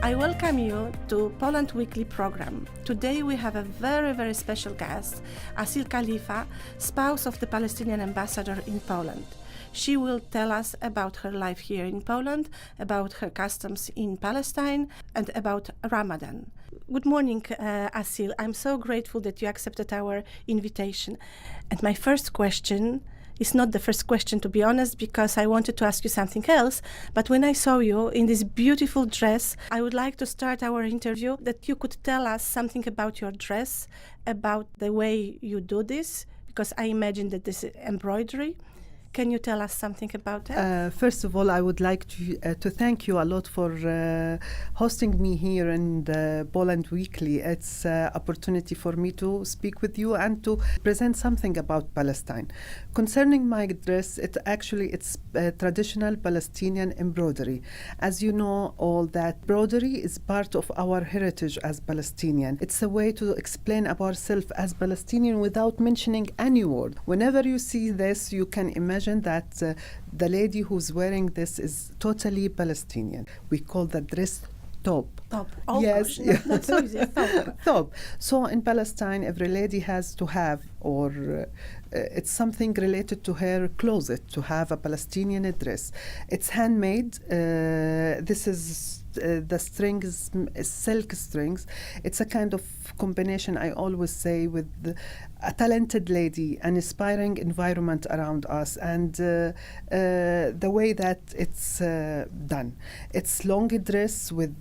I welcome you to Poland Weekly program. Today we have a very, very special guest, Aseel Khalifa, spouse of the Palestinian ambassador in Poland. She will tell us about her life here in Poland, about her customs in Palestine, and about Ramadan. Good morning, Aseel. I'm so grateful that you accepted our invitation. And my first question is not the first question, to be honest, because I wanted to ask you something else. But when I saw you in this beautiful dress, I would like to start our interview that you could tell us something about your dress, about the way you do this, because I imagine that this is embroidery. Can you tell us something about that? First of all, I would like to thank you a lot for hosting me here in the Poland Weekly. It's an opportunity for me to speak with you and to present something about Palestine. Concerning my dress, it's traditional Palestinian embroidery. As you know, all that embroidery is part of our heritage as Palestinian. It's a way to explain ourselves as Palestinian without mentioning any word. Whenever you see this, you can imagine that the lady who's wearing this is totally Palestinian. We call the dress top. Top. Oh, yes. Gosh, not so easy. Top. Top. So in Palestine, every lady has to have, or it's something related to her closet, to have a Palestinian dress. It's handmade. This is the strings, silk strings. It's a kind of combination, I always say, with a talented lady, an inspiring environment around us, and the way that it's done. It's long dress with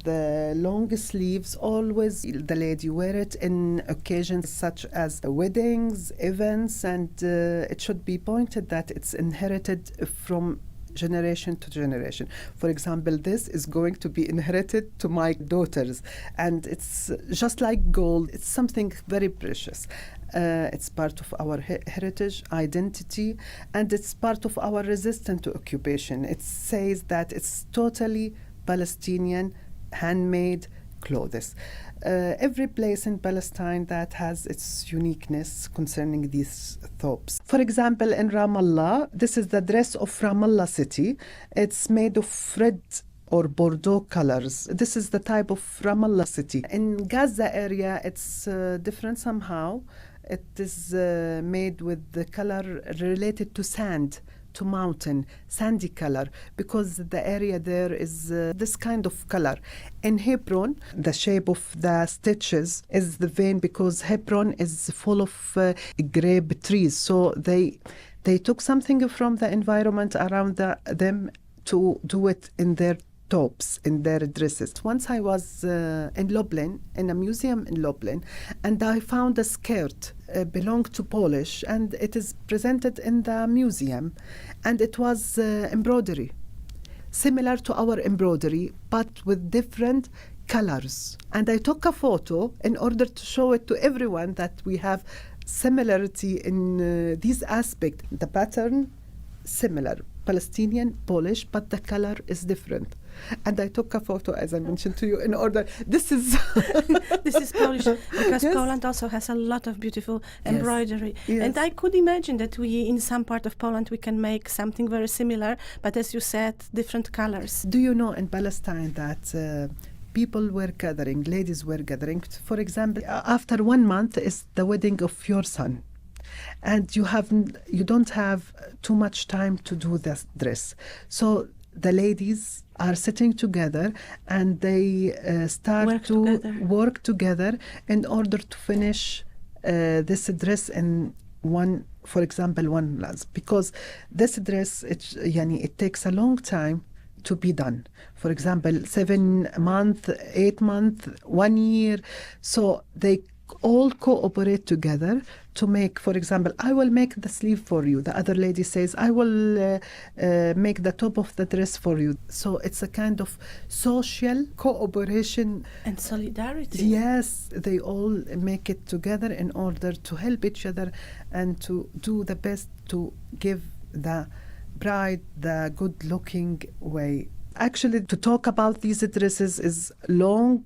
long sleeves. Always the lady wear it in occasions such as weddings, events, and it should be pointed that it's inherited from generation to generation. For example, this is going to be inherited to my daughters, and it's just like gold. It's something very precious. It's part of our heritage, identity, and it's part of our resistance to occupation. It says that it's totally Palestinian, handmade clothes. Every place in Palestine that has its uniqueness concerning these thobes. For example, in Ramallah, this is the dress of Ramallah city. It's made of red or Bordeaux colors. This is the type of Ramallah city. In Gaza area, it's different somehow. It is made with the color related to sand, to mountain, sandy color, because the area there is this kind of color. In Hebron, the shape of the stitches is the vein, because Hebron is full of grape trees. So they took something from the environment around them to do it in their tops, in their dresses. Once I was in Lublin, in a museum in Lublin, and I found a skirt belonged to Polish, and it is presented in the museum, and it was embroidery, similar to our embroidery, but with different colors. And I took a photo in order to show it to everyone that we have similarity in these aspects. The pattern, similar, Palestinian, Polish, but the color is different. And I took a photo, as I mentioned to you, in order. This is this is Polish, because Yes. Poland also has a lot of beautiful embroidery. Yes. And I could imagine that we, in some part of Poland, we can make something very similar, but as you said, different colors. Do you know in Palestine that people were gathering, ladies were gathering? For example, after 1 month is the wedding of your son, and you don't have too much time to do this dress. So the ladies are sitting together, and they start to work together in order to finish this dress in one, for example, one last, because this dress, it takes a long time to be done. For example, 7 months, 8 months, 1 year. So they all cooperate together to make, for example, I will make the sleeve for you. The other lady says, I will make the top of the dress for you. So it's a kind of social cooperation. And solidarity. Yes, they all make it together in order to help each other and to do the best to give the bride the good-looking way. Actually, to talk about these dresses is long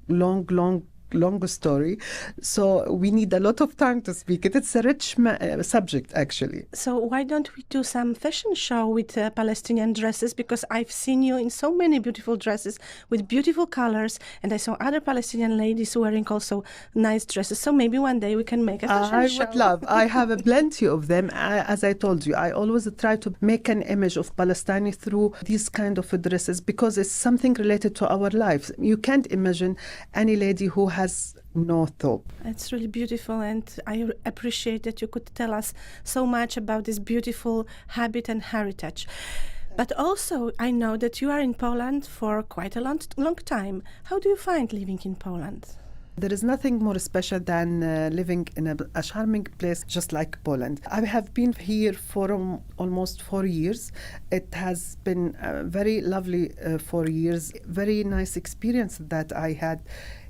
long story. So we need a lot of time to speak it. It's a rich subject, actually. So why don't we do some fashion show with Palestinian dresses? Because I've seen you in so many beautiful dresses with beautiful colors, and I saw other Palestinian ladies wearing also nice dresses. So maybe one day we can make a fashion show. I would love. I have plenty of them. As I told you, I always try to make an image of Palestine through these kind of dresses because it's something related to our lives. You can't imagine any lady who has no thought. It's really beautiful, and I appreciate that you could tell us so much about this beautiful habit and heritage. But also, I know that you are in Poland for quite a long time. How do you find living in Poland? There is nothing more special than living in a charming place just like Poland. I have been here for almost 4 years. It has been a very lovely 4 years, very nice experience that I had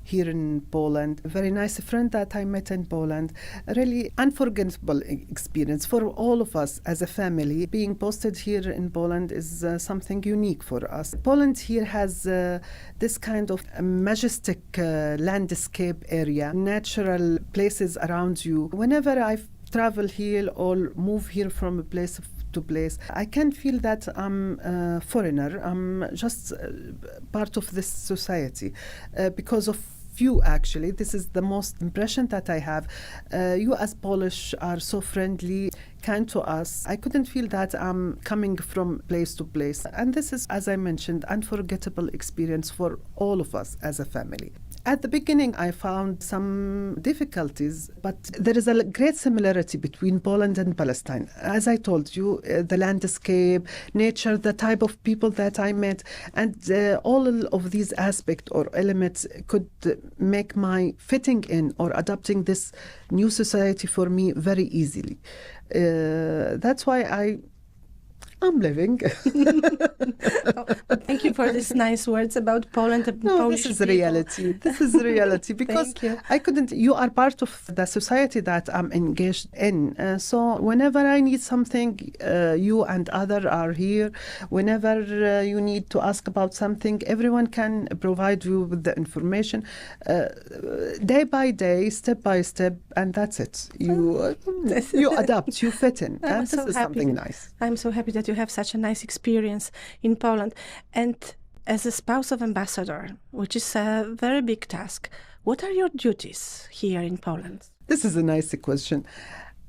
here in Poland. A very nice friend that I met in Poland. A really unforgettable experience for all of us as a family. Being posted here in Poland is something unique for us. Poland here has this kind of majestic landscape area, natural places around you. Whenever I travel here or move here from a place to place, I can feel that I'm a foreigner. I'm just part of this society because of you, actually. This is the most impression that I have. You as Polish are so friendly, kind to us. I couldn't feel that I'm coming from place to place. And this is, as I mentioned, unforgettable experience for all of us as a family. At the beginning, I found some difficulties, but there is a great similarity between Poland and Palestine. As I told you, the landscape, nature, the type of people that I met, and all of these aspects or elements could make my fitting in or adapting this new society for me very easily. That's why I'm living. Thank you for these nice words about Poland and Polish this is people. reality. This is reality because I couldn't. You are part of the society that I'm engaged in. So whenever I need something, you and other are here. Whenever you need to ask about something, everyone can provide you with the information, day by day, step by step, and that's it. You adapt, you fit in, and this is something nice. I'm so happy that you have such a nice experience in Poland. And as a spouse of ambassador, which is a very big task, what are your duties here in Poland? This is a nice question.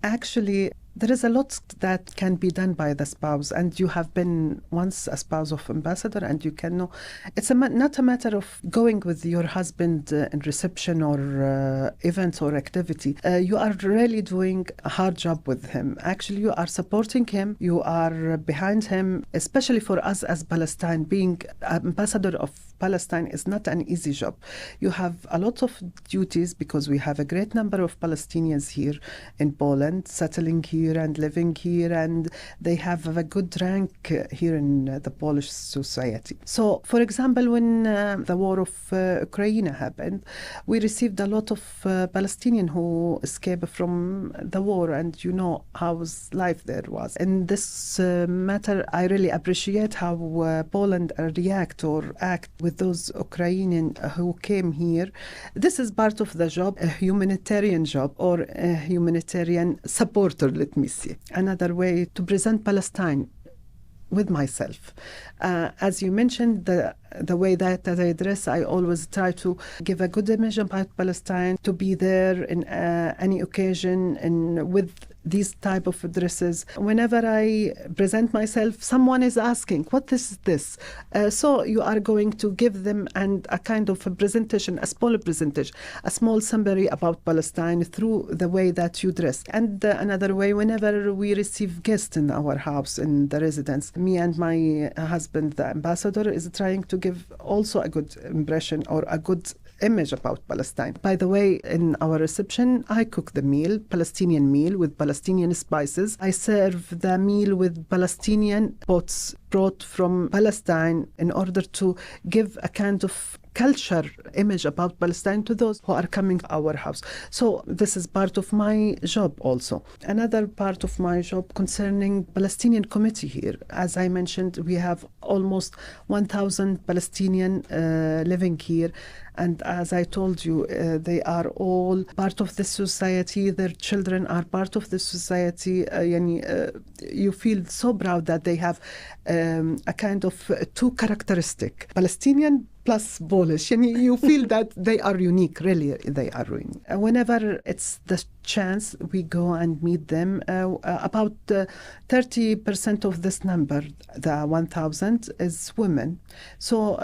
Actually, there is a lot that can be done by the spouse, and you have been once a spouse of ambassador, and you can know. It's not a matter of going with your husband in reception or events or activity. You are really doing a hard job with him. Actually, you are supporting him. You are behind him, especially for us as Palestine. Being ambassador of Palestine is not an easy job. You have a lot of duties because we have a great number of Palestinians here in Poland, settling here and living here, and they have a good rank here in the Polish society. So, for example, when the war of Ukraine happened, we received a lot of Palestinians who escaped from the war, and you know how life there was. In this matter, I really appreciate how Poland react or act with those Ukrainians who came here. This is part of the job, a humanitarian job or a humanitarian supporter, let me see. Another way to present Palestine with myself. As you mentioned, the way that I dress, I always try to give a good image about Palestine, to be there in any occasion and with these type of dresses. Whenever I present myself, someone is asking, what is this? So you are going to give them a kind of a presentation, a small presentation, a small summary about Palestine through the way that you dress. And another way, whenever we receive guests in our house, in the residence, me and my husband, the ambassador, is trying to give also a good impression or a good image about Palestine. By the way, in our reception, I cook the meal, Palestinian meal with Palestinian spices. I serve the meal with Palestinian pots brought from Palestine in order to give a kind of culture image about Palestine to those who are coming to our house. So this is part of my job also. Another part of my job concerning Palestinian committee here. As I mentioned, we have almost 1,000 Palestinian living here. And as I told you, they are all part of the society. Their children are part of the society. You feel so proud that they have a kind of two characteristic, Palestinian plus Polish. And you feel that they are unique, really, they are unique. Whenever it's the chance, we go and meet them. About 30% of this number, the 1,000, is women. So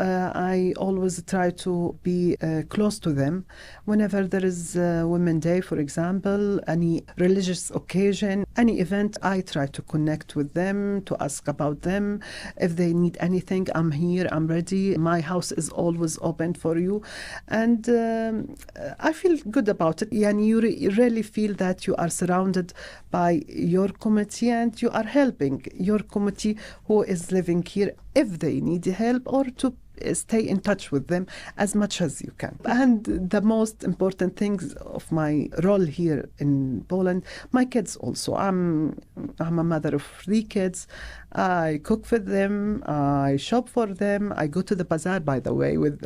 I always try to be close to them. Whenever there is Women's Day, for example, any religious occasion, any event, I try to connect with them, to ask about them. If they need anything, I'm here, I'm ready. My house is always open for you. And I feel good about it. And you really feel that you are surrounded by your community and you are helping your community who is living here if they need help, or to stay in touch with them as much as you can. And the most important things of my role here in Poland, my kids also. I'm a mother of 3 kids. I cook for them. I shop for them. I go to the bazaar, by the way, with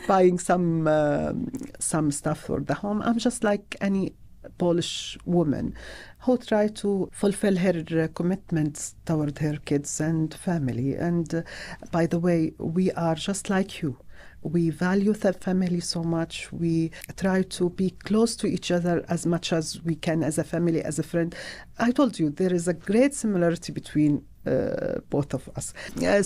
buying some stuff for the home. I'm just like any Polish woman who try to fulfill her commitments toward her kids and family. And by the way, we are just like you. We value the family so much. We try to be close to each other as much as we can, as a family, as a friend. I told you, there is a great similarity between both of us.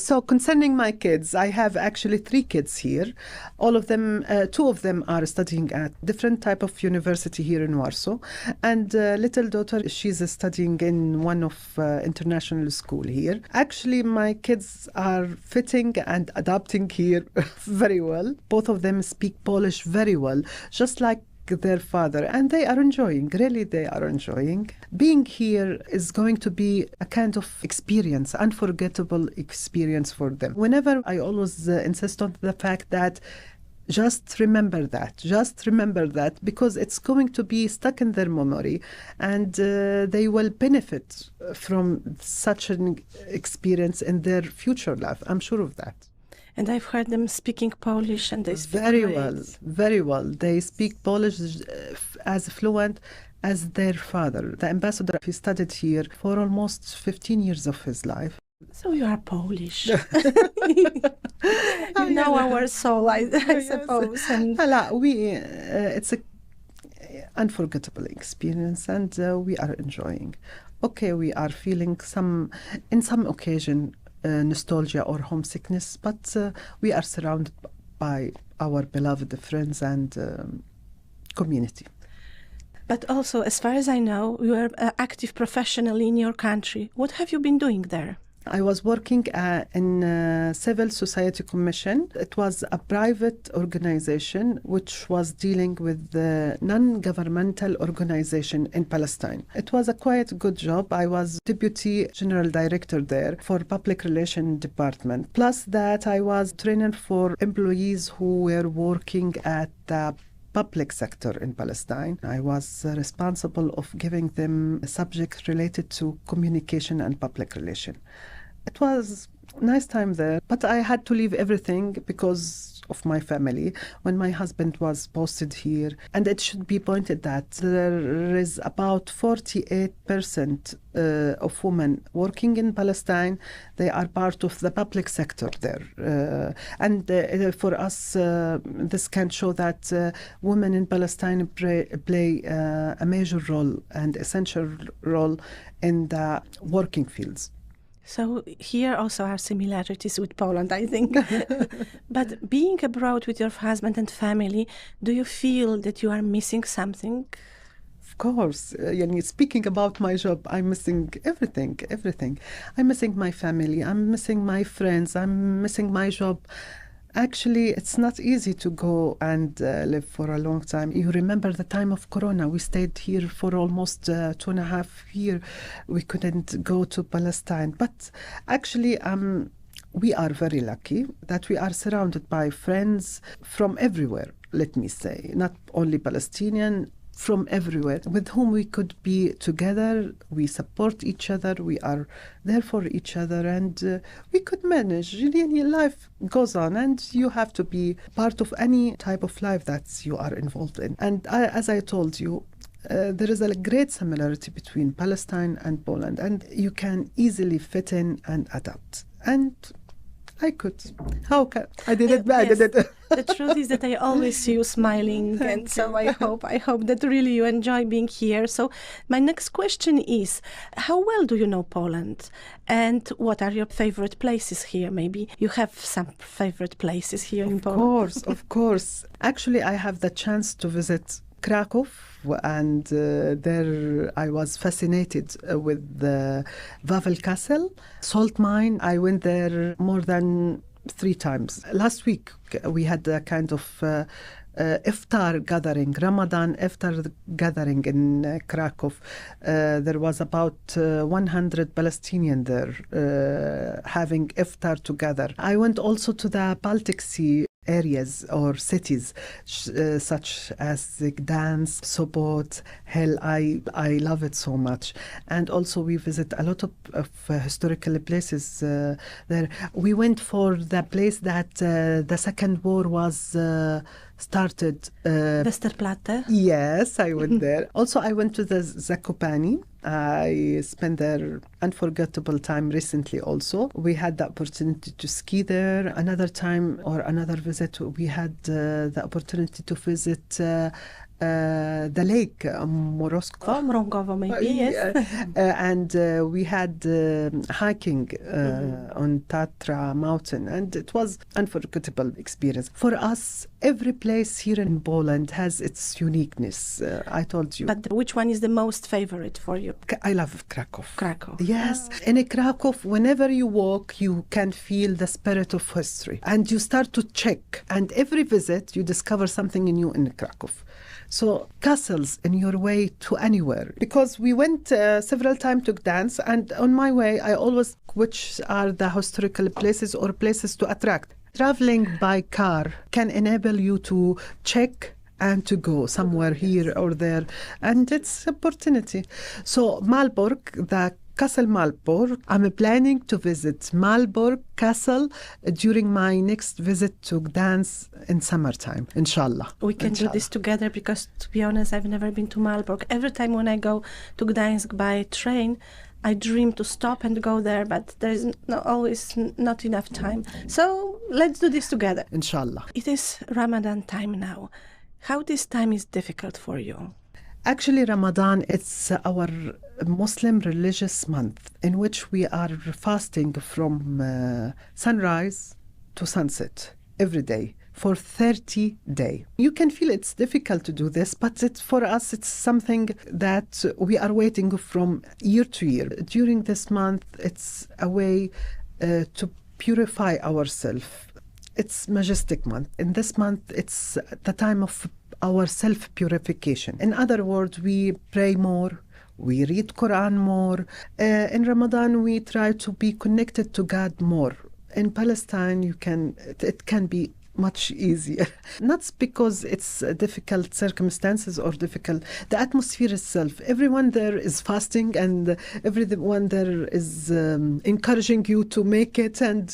So concerning my kids, I have actually 3 kids here. All of them, 2 of them are studying at different type of university here in Warsaw. And little daughter, she's studying in one of international school here. Actually, my kids are fitting and adapting here very well. Both of them speak Polish very well, just like their father, and they are enjoying, really they are enjoying. Being here is going to be a kind of experience, unforgettable experience for them. Whenever I always insist on the fact that just remember that, because it's going to be stuck in their memory, and they will benefit from such an experience in their future life. I'm sure of that. And I've heard them speaking Polish, and they speak very well. They speak Polish as fluent as their father. The ambassador, he studied here for almost 15 years of his life. So you are Polish. You know our soul, I suppose. And It's an unforgettable experience, and we are enjoying. Okay, we are feeling in some occasion, nostalgia or homesickness, but we are surrounded by our beloved friends and community. But also, as far as I know, you are active professionally in your country. What have you been doing there? I was working in Civil Society Commission. It was a private organization which was dealing with the non-governmental organization in Palestine. It was a quite good job. I was Deputy General Director there for Public Relations Department. Plus that, I was trainer for employees who were working at the public sector in Palestine. I was responsible of giving them a subject related to communication and public relation. It was a nice time there, but I had to leave everything because of my family when my husband was posted here. And it should be pointed that there is about 48% of women working in Palestine. They are part of the public sector there. And for us, this can show that women in Palestine play a major role and essential role in the working fields. So here also are similarities with Poland, I think. But being abroad with your husband and family, do you feel that you are missing something? Of course. Speaking about my job, I'm missing everything. I'm missing my family. I'm missing my friends. I'm missing my job. Actually, it's not easy to go and live for a long time. You remember the time of Corona. We stayed here for almost 2.5 years. We couldn't go to Palestine. But actually, we are very lucky that we are surrounded by friends from everywhere, let me say, not only Palestinian, from everywhere, with whom we could be together. We support each other, we are there for each other, and we could manage. Really, life goes on, and you have to be part of any type of life that you are involved in. And as I told you, there is a great similarity between Palestine and Poland, and you can easily fit in and adapt. And I could. How can I did it? I did it. The truth is that I always see you smiling, and so I hope that really you enjoy being here. So my next question is, how well do you know Poland, and what are your favorite places here? Maybe you have some favorite places here in Poland. Of course. Actually, I have the chance to visit Krakow, and there I was fascinated with the Wawel Castle, salt mine. I went there more than 3 times. Last week we had a kind of iftar gathering, Ramadan iftar gathering in Krakow. There was about 100 Palestinians there having iftar together. I went also to the Baltic Sea areas or cities such as Gdansk, Sopot, Hell. I love it so much. And also we visit a lot of historical places there. We went for the place that the Second War was started. Westerplatte? Yes, I went there. Also, I went to the Zakopane. I spent there unforgettable time recently also. We had the opportunity to ski there. Another time or another visit, we had the opportunity to visit the lake, Morosko. Mrągowo, maybe, yes. And we had hiking on Tatra mountain, and it was unforgettable experience. For us, every place here in Poland has its uniqueness, I told you. But which one is the most favorite for you? I love Krakow. Krakow. Yes. In Krakow, whenever you walk, you can feel the spirit of history. And you start to check. And every visit, you discover something new in Krakow. So castles in your way to anywhere. Because we went several times to Gdansk, and on my way, I always, which are the historical places or places to attract. Traveling by car can enable you to check and to go somewhere here or there, and it's opportunity. So Malbork, the Castle Malbork, I'm planning to visit Malbork Castle during my next visit to Gdansk in summertime, inshallah. We can do this together, because to be honest, I've never been to Malbork. Every time when I go to Gdańsk by train, I dream to stop and go there, but there's always not enough time. So let's do this together. Inshallah. It is Ramadan time now. How this time is difficult for you? Actually, Ramadan, it's our Muslim religious month in which we are fasting from sunrise to sunset every day for 30 days. You can feel it's difficult to do this, but for us, it's something that we are waiting from year to year. During this month, it's a way to purify ourselves. It's majestic month. In this month, it's the time of our self-purification. In other words, we pray more, we read Quran more. In Ramadan, we try to be connected to God more. In Palestine, it can be much easier. Not because it's difficult circumstances or difficult. The atmosphere itself, everyone there is fasting, and everyone there is encouraging you to make it. And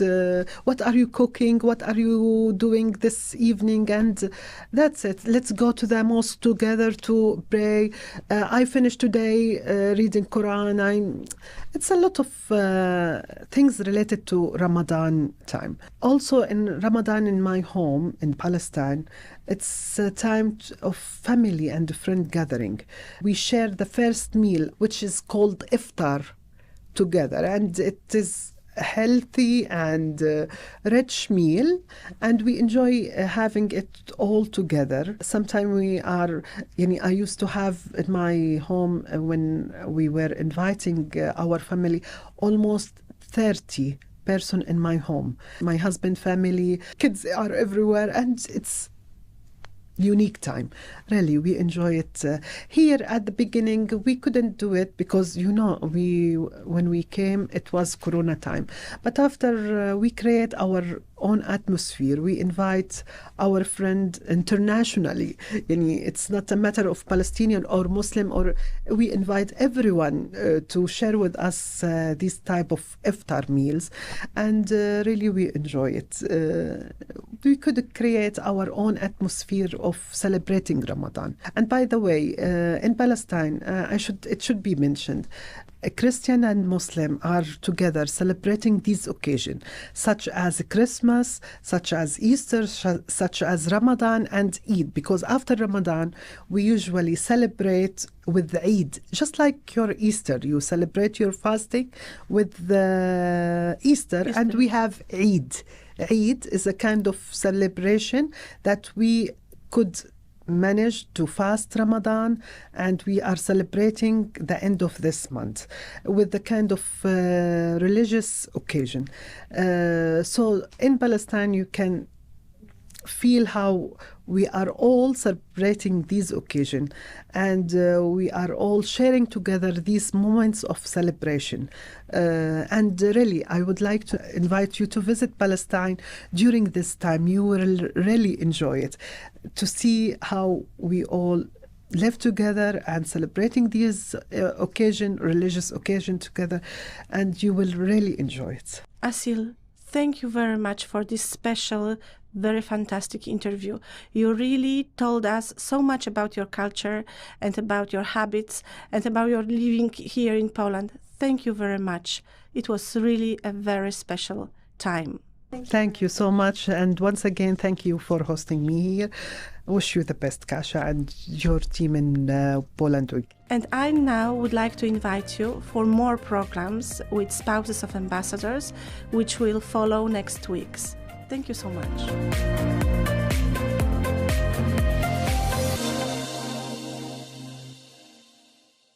what are you cooking? What are you doing this evening? And that's it. Let's go to the mosque together to pray. I finished today reading Quran. It's a lot of things related to Ramadan time. Also in Ramadan in my home in Palestine, it's a time of family and friend gathering. We share the first meal, which is called iftar, together, and it is a healthy and rich meal, and we enjoy having it all together. Sometimes I used to have in my home, when we were inviting our family, almost 30 person in my home. My husband, family, kids are everywhere, and it's unique time. Really, we enjoy it. Here at the beginning, we couldn't do it because, when we came, it was Corona time. But after we create our own atmosphere, we invite our friend internationally. It's not a matter of Palestinian or Muslim, or we invite everyone to share with us these type of iftar meals, and really we enjoy it. We could create our own atmosphere of celebrating Ramadan. And by the way, in Palestine, it should be mentioned, Christian and Muslim are together celebrating these occasions, such as Christmas, such as Easter, such as Ramadan and Eid, because after Ramadan, we usually celebrate with the Eid. Just like your Easter, you celebrate your fasting with the Easter. And we have Eid. Eid is a kind of celebration that we could manage to fast Ramadan, and we are celebrating the end of this month with the kind of religious occasion. So in Palestine, you can feel how we are all celebrating these occasions, and we are all sharing together these moments of celebration. And really, I would like to invite you to visit Palestine during this time. You will really enjoy it, to see how we all live together and celebrating these religious occasion together, and you will really enjoy it. Aseel, thank you very much for this special, very fantastic interview. You really told us so much about your culture and about your habits and about your living here in Poland. Thank you very much. It was really a very special time. Thank you so much. And once again, thank you for hosting me here. I wish you the best, Kasia, and your team in Poland Week. And I now would like to invite you for more programs with Spouses of Ambassadors, which will follow next week. Thank you so much.